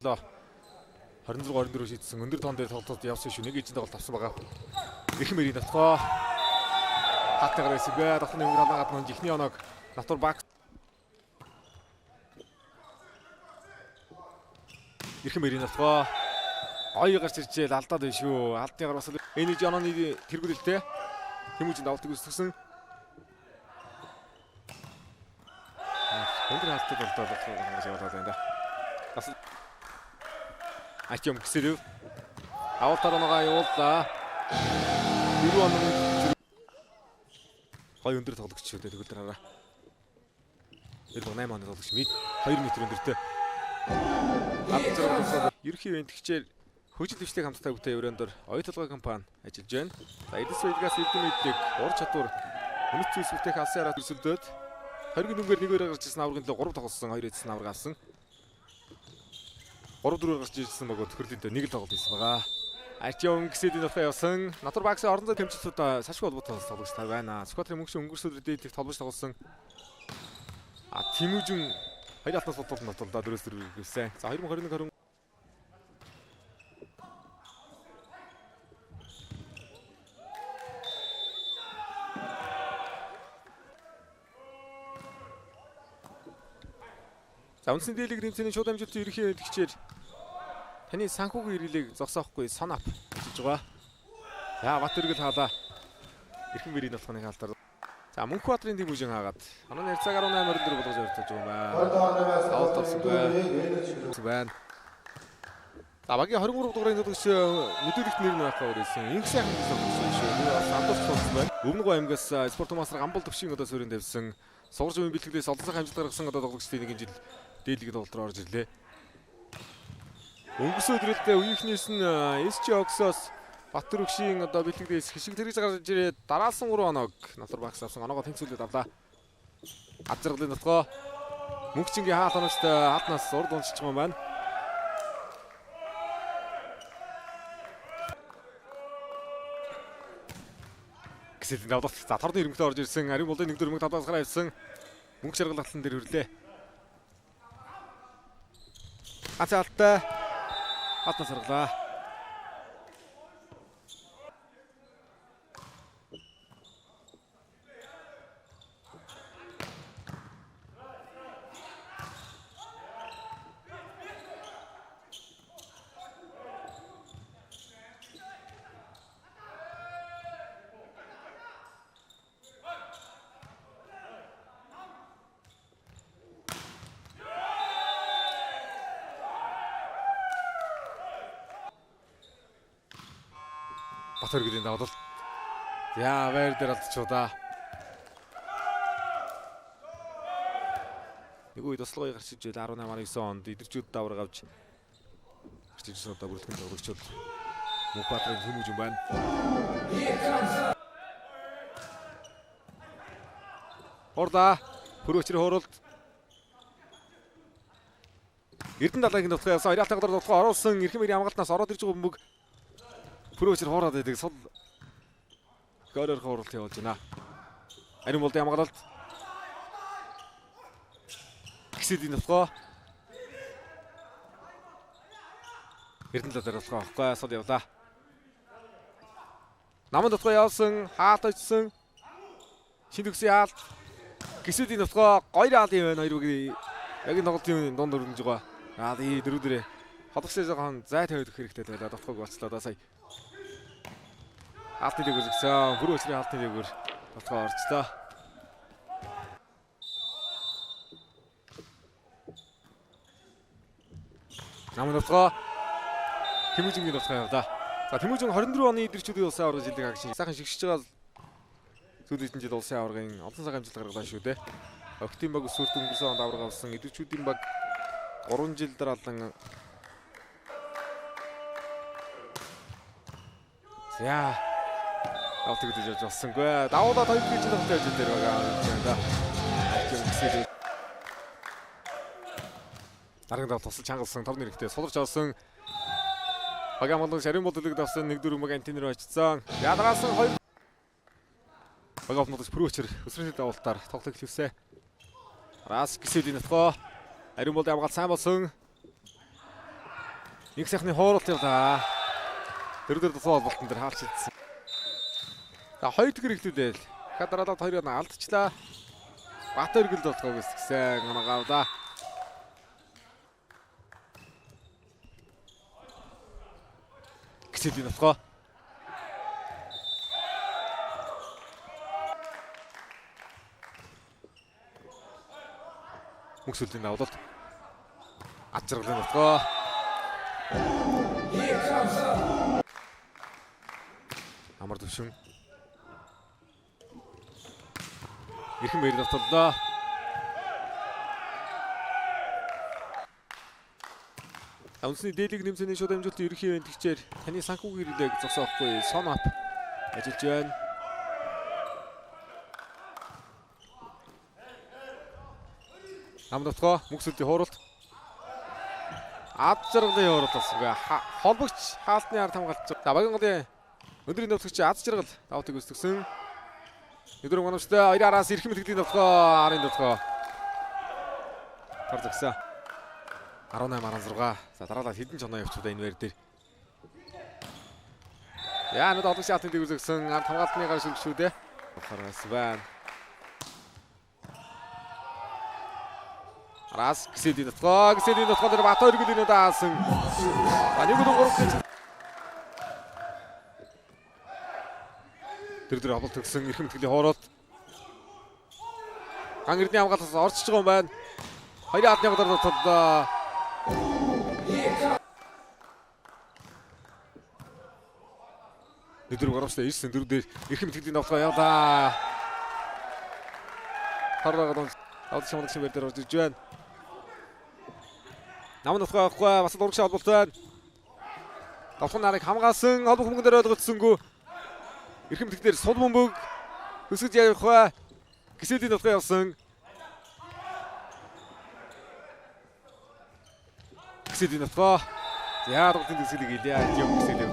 26-24 шийдсэн өндөр тоон дээр тоглолтод явсан шүү. Нэг эзэн тоглолт авсан байгаа. Эрхэм мэрийн дотгоо хатгаар эсвэ дотны өнгөр алгаад нунж ихний оног натур баг. Эрхэм мэрийн дотгоо ой гарч иржээ алдаад байна шүү. Алдныгаар бас энерги онооны тэргүүлэлтэй Тэмүүжин давтыг үсгсэн. Өндөр халтад болдоо ингэж яваад байна да. Бас Ачим Ксэлев авалтаар оноогоо явууллаа. 9 оног гой өндөр тоглогч шүү дээ тэгвэл дараараа. 8 оног тоглогч мэд 2 м өндөртэй. Авцрал ерхий вентгчээр хөгжил дэвшлиг хамттай бүтээн өрөөндөр оюутлагын компани ажиллаж байна. За эдис вэлгаас эрдэм мэдлэг ур чадвар үнэт зүйлс бүтээх алсын хараад өрсөлдөөд 20 дүнгээр 1-2 гарч ирсэн аврагын төлөө 3 тоглосон 2 эцэс авраг авсан. 3-4 гарч ирсэн бөгөөд төрлөндөө 1 л тоглолт хийсэн байгаа. Артем Ксэдийн дотор явсан. Натур багсын орон зай тэмцэлтүүд сашгүй холбоотой тоглогч тав байна. Сквадрын мөнгөшин өнгөрсөөр дээдэх толбож тоглосон. Тэмүүжин 2 алтнаас болтолд нотолдоо 4-4 гээсэн. За 2021-20 За үндсэн дийлэг тэмцээний шууд амжилтын ерөнхий тгчээр таны санхүүгийн иргэлийг зогсоохгүй сон ап хийж байгаа. За Батөргөл хаалаа. Эрхэм мэрийн болохыг хаалтаар. За Мөнхбаатарын Тэмүүжин хаагаад онооны цаг 18:24 болгож өртөж байгаа юм байна. За багийн 23 дугаарыг төлөвч мэдүүлэгт нэр нь байхгүй байсан. Инх сайхан гэсэн шүү. Бас амдуулсан болсон байна. Өвнөгөө аймгаас спорт томасар гамбал төвшин одоо суурин тавьсан. Сургаж үеийн бэлтгэлээс олон сайхан амжилт гаргасан одоо тоглогчдын нэг жил дээлэг тоглолтоор орж ирлээ. Өнгөрсөн өдрөлдөө үеийнхнээс нь SC Oxos Баттар өгшийн одоо бэлтгэдээс хишиг тэрэг гарч ирээд дараалсан 3 оног натур багс авсан оноогоо тэнцвүүлээд авлаа. Азаргалын дотгоо мөнгчингийн хаалт оногчтой хатнаас урд уншиж байгаа юм байна. Ксэлэн давлалт за торны ирмэгтээ орж ирсэн. Ариун болын 1-4 5-аас гараа ирсэн. Мөнгө шаргалтлан дээр хөрлөө. Ацаалтай хатнаас саргалаа. Батөргөлийн давлалт. Яа, вэр дээр алдчихудаа. Нэг үед ослогоо гарч ижил 18-9 онд идэрчүүд давраг авч гарч ижсэн одоо бүрэлдэхүүн тоглогчид Мөнхбаатарын Тэмүүжин байна. Орда Пүрөчрийн хуралд Эрдэнэ далайгийн дотор явсан 2 алтан гадар дотор оруулсан эрхэм мэрийн хамгаалтнаас ороод ирж байгаа бөмбөг Пүрөчр хоороод байдаг сул гоороор хооролт явуулж байна. Ариун болдын хамгаалалт Ксэдийн дотгоо Эрдэнэ далайгаар дотгоо авахгүй сул явлаа. Намын дотгоо явсан хаалт очсон шинэ төгсийн хаалт Ксэдийн дотгоо гоё хаалын байна. Хоёр бүгийн яг энэ тоглолтын дунд өрнөж байгаа. Хаалын дөрүүдэрээ холбогсоо жоохон зай тавиад өгөх хэрэгтэй байлаа. Дотгоог болцлоо да сая. Алтны дээгүүр згсэн. Пүрөчрийн алтны дээгүүр дотгоо орчлоо. Намын дотгоо Тэмүүжингийн дотгоо явлаа. За Тэмүүжин 24 оны идэрчүүдийн улсын аваргын жилиг хагшин сайхан шигшиж байгаа сүүлийн жил улсын аваргын олон цагаан амжилт гаргалаа шүү дээ. Октийн баг сүрт өнгөрсөн онд аварга авсан идэрчүүдийн баг 3 жил дараалан яа Алтыг дэж явж болсонгүй. Давуулаад 2 жил тоглолт явж дээр байгаа юм да. Дараагийн даваа тусалж хангалсан товны хэрэгтэй суларч авсан. Багаан болон шарын болдолыг давсан 1-4 маг антинер очсон. Ядараасан 2 багаан болдолч Пүрөчр өсрөлийн давуултаар тоглолт эхлэвсэн. Рас Ксэдийн дотгоо ариун болдын хамгаалт сайн болсон. Нэг сайхны хооролт явлаа. Дөрөөр тусаа болтон дээр хаалч идсэн. За хоёр дэх хэрэглүүлээл. Кадралаад хоёрыг алдчихлаа. Бат өргөлд болохоо гэсэн гоногавлаа. Гисэдийн болохоо. Мөксөлийн давлалт. Ачргалын болохоо. Амар төвшин. Ирхэн мэрийн давталлаа. Үндэсний дээлийг нэмсэний шууд амжилтын ерөнхий эвэнтгчээр таны санхүүгийн хэрэглээг зогсоохгүй сон ап ажиллаж байна. Амдотгоо мөксөлийн хууралт. Аз жаргалын хууралт болсон. Холбогч хаалтны ард хамгаалж. За багийн голын өндрийн давтагч аз жаргал давтыг үсгсэн. Өдрөн гономжтой 2 араас ирхэн мэтгэлийн давтгоо арын давтгоо. Тар загсаа. 18-16. За дараалал хэдэн ч оноо явчихудаа энэ байр дээр. Яа нүд олон шатны дэг үзэгсэн ард хамгаалтны гар шүлгшүү дээ. Хараас байна. Арас гисэдийн давтгоо дээр бат өргөлийн удаасан. За нэг удаа 3 Тэр хавлт өгсөн ирхэн мэтгэлийн хооролт. Ган эрдний хамгаалаас орчиж байгаа юм байна. Хоёрын адны хамгаалаар тоглоо. Өдөр горомжтой 9 4 дээр ирхэн мэтгэлийн давтгоо явлаа. Харлагад авд шамдаг шиг дээр орж ирж байна. Намын давтгоо бас урагш холболт байна. Давтгын нарыг хамгаалсан холбох мөнгөн дээр ойлгогдсонгүй. Ирхэн мэтгэлээр сул бөмбөг өсгөж явах бай. Гисэдийн давтгоо явсан. Гисэдийн давтгоо. За дугтын дэсгэлийг илээ. Юм гисэлээ.